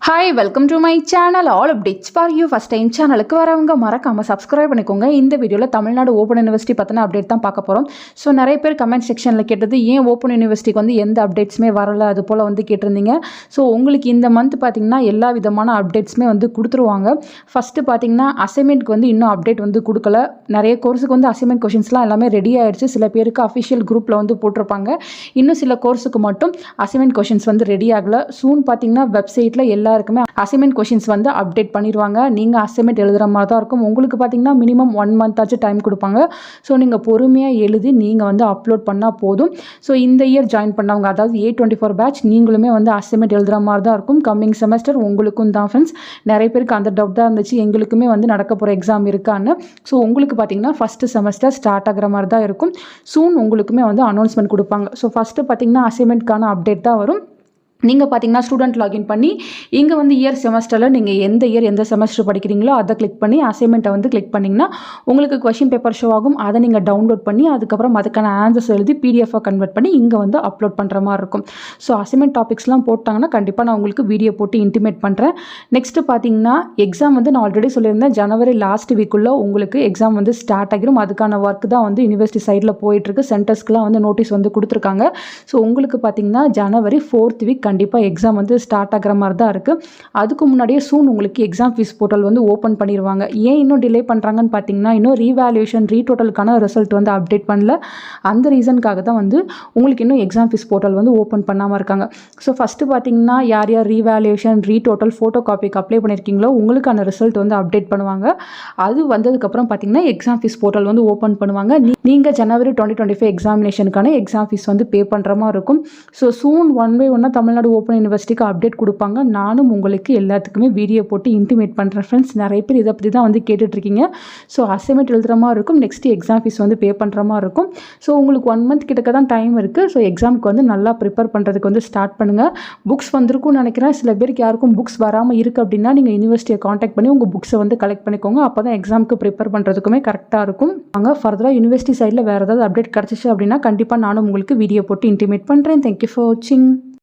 Hi welcome to my channel all updates for you. First time சேனலுக்கு வரவங்க மறக்காமல் subscribe பண்ணிக்கோங்க. இந்த வீடியோவில் தமிழ்நாடு ஓப்பன் யூனிவர்சிட்டி பற்றின அப்டேட் தான் பார்க்க போகிறோம். ஸோ நிறைய பேர் கமெண்ட் செக்ஷனில் கேட்டது ஏன் ஓப்பன் யூனிவர்சிட்டிக்கு வந்து எந்த அப்டேட்ஸுமே வரலை அது போல் வந்து கேட்டிருந்தீங்க. ஸோ உங்களுக்கு இந்த மந்த் பார்த்திங்கன்னா எல்லா விதமான அப்டேட்ஸுமே வந்து கொடுத்துருவாங்க. ஃபஸ்ட்டு பார்த்திங்கன்னா அசைன்மெண்ட்க்கு வந்து இன்னும் அப்டேட் வந்து கொடுக்கல. நிறைய கோர்ஸுக்கு வந்து அசைன்மெண்ட் கொஷின்ஸ்லாம் எல்லாமே ரெடி ஆகிடுச்சு. சில பேருக்கு அஃபிஷியல் குரூப்பில் வந்து போட்டிருப்பாங்க. இன்னும் சில கோர்ஸுக்கு மட்டும் அசைன்மெண்ட் கொஷின்ஸ் வந்து ரெடி ஆகலை. சூன் பார்த்திங்கன்னா வெப்சைட்டில் எல்லாருக்குமே அசைன்மெண்ட் கொஷின்ஸ் வந்து அப்டேட் பண்ணிடுவாங்க. நீங்கள் அசைன்மெண்ட் எழுதுகிற மாதிரி தான் இருக்கும். உங்களுக்கு பார்த்தீங்கன்னா மினிமம் 1 month ஆச்சு டைம் கொடுப்பாங்க. ஸோ நீங்கள் பொறுமையாக எழுதி நீங்கள் வந்து அப்லோட் பண்ணால் போதும். ஸோ இந்த இயர் ஜாயின் பண்ணவங்க, அதாவது A24 பேட்ச், நீங்களுமே வந்து அசைன்மெண்ட் எழுதுகிற மாதிரி தான் இருக்கும். கம்மிங் செமஸ்டர் உங்களுக்கும் தான் ஃப்ரெண்ட்ஸ். நிறைய பேருக்கு அந்த டவுட் தான் இருந்துச்சு, எங்களுக்குமே வந்து நடக்க போகிற எக்ஸாம் இருக்கான்னு. ஸோ உங்களுக்கு பார்த்தீங்கன்னா ஃபஸ்ட்டு செமஸ்டர் ஸ்டார்ட் ஆகிற மாதிரி தான் இருக்கும். சூன் உங்களுக்குமே வந்து அனௌன்ஸ்மெண்ட் கொடுப்பாங்க. ஸோ ஃபஸ்ட்டு பார்த்தீங்கன்னா அசைன்மெண்ட்கான அப்டேட் தான் வரும். நீங்கள் பார்த்தீங்கன்னா ஸ்டூடெண்ட் லாகின் பண்ணி இங்கே வந்து இயர் செமஸ்டரில் நீங்கள் எந்த இயர் எந்த செமஸ்டர் படிக்கிறீங்களோ அதை கிளிக் பண்ணி அசைன்மெண்ட்டை வந்து கிளிக் பண்ணிங்கன்னா உங்களுக்கு கொஷின் பேப்பர் ஷோ ஆகும். அதை நீங்கள் டவுன்லோட் பண்ணி அதுக்கப்புறம் அதுக்கான ஆன்சர்ஸ் எழுதி PDF கன்வெர்ட் பண்ணி இங்கே வந்து அப்லோட் பண்ணுற மாதிரி இருக்கும். ஸோ அசைன்மெண்ட் டாபிக்ஸ்லாம் போட்டாங்கன்னா கண்டிப்பாக நான் உங்களுக்கு வீடியோ போட்டு இன்டிமேட் பண்ணுறேன். நெக்ஸ்ட்டு பார்த்தீங்கன்னா எக்ஸாம் வந்து நான் ஆல்ரெடி சொல்லியிருந்தேன், ஜனவரி லாஸ்ட் வீக்குள்ளே உங்களுக்கு எக்ஸாம் வந்து ஸ்டார்ட் ஆகிரும். அதுக்கான ஒர்க் தான் வந்து யூனிவர்சிட்டி சைடில் போயிட்டுருக்கு. சென்டர்ஸ்க்குலாம் வந்து நோட்டீஸ் வந்து கொடுத்துருக்காங்க. ஸோ உங்களுக்கு பார்த்தீங்கன்னா ஜனவரி 4th வீக் கண்டிப்பாக எக்ஸாம் வந்து ஸ்டார்ட் ஆகிற மாதிரி தான் இருக்குது. அதுக்கு முன்னாடியே சூன் உங்களுக்கு எக்ஸாம் ஃபீஸ் போர்ட்டல் வந்து ஓப்பன் பண்ணிடுவாங்க. ஏன் இன்னும் டிலே பண்ணுறாங்கன்னு பார்த்தீங்கன்னா இன்னும் ரீவேல்யூஷன் ரீடோட்டலுக்கான ரிசல்ட் வந்து அப்டேட் பண்ணல. அந்த ரீசனுக்காக தான் வந்து உங்களுக்கு இன்னும் எக்ஸாம் ஃபீஸ் போர்ட்டல் வந்து ஓப்பன் பண்ணாமல் இருக்காங்க. ஸோ ஃபஸ்ட்டு பார்த்தீங்கன்னா யார் யார் ரீவேல்யூஷன் ரீடோட்டல் ஃபோட்டோ காப்பிக்கு அப்ளை பண்ணியிருக்கீங்களோ உங்களுக்கான ரிசல்ட் வந்து அப்டேட் பண்ணுவாங்க. அது வந்ததுக்கப்புறம் பார்த்தீங்கன்னா எக்ஸாம் ஃபீஸ் போர்ட்டல் வந்து ஓப்பன் பண்ணுவாங்க. நீங்கள் ஜனவரி 2025 எக்ஸாமினேஷனுக்கான எக்ஸாம் ஃபீஸ் வந்து பே பண்ணுற மாதிரி இருக்கும். So soon 1 by 1 Tamil Nadu open யூனிவர்சிட்டிக்கு அப்டேட் கொடுப்பாங்க. நானும் உங்களுக்கு எல்லாத்துக்குமே வீடியோ போட்டு இன்டிமேட் பண்ணுறேன் ஃப்ரெண்ட்ஸ். நிறைய பேர் இதை பற்றி தான் வந்து கேட்டுட்ருக்கீங்க. ஸோ அசைன்மெண்ட் எழுதுகிற மாதிரி இருக்கும். நெக்ஸ்ட்டு எக்ஸாம் ஃபீஸ் வந்து பே பண்ணுற மாதிரி இருக்கும். ஸோ உங்களுக்கு 1 month கிட்டக்க தான் டைம் இருக்குது. ஸோ எக்ஸாமுக்கு வந்து நல்லா ப்ரிப்பேர் பண்ணுறதுக்கு வந்து ஸ்டார்ட் பண்ணுங்கள். புக்ஸ் வந்திருக்கும்னு நினைக்கிறேன். சில பேருக்கு யாருக்கும் புக்ஸ் வராமல் இருக்குது அப்படின்னா நீங்கள் யூனிவர்சிட்டியை காண்டாக்ட் பண்ணி உங்கள் புக்ஸை வந்து கலெக்ட் பண்ணிக்கோங்க. அப்போ தான் எக்ஸாமுக்கு ப்ரிப்பேர் பண்ணுறதுக்குமே கரெக்டாக இருக்கும். அங்கே ஃபர்தராக யூனிவர்சிட்டி சைடில் வேறு ஏதாவது அப்டேட் கிடச்சிச்சு அப்படின்னா கண்டிப்பாக நானும் உங்களுக்கு வீடியோ போட்டு இன்டிமேட் பண்ணுறேன். தேங்க்யூ ஃபார் வாட்சிங்.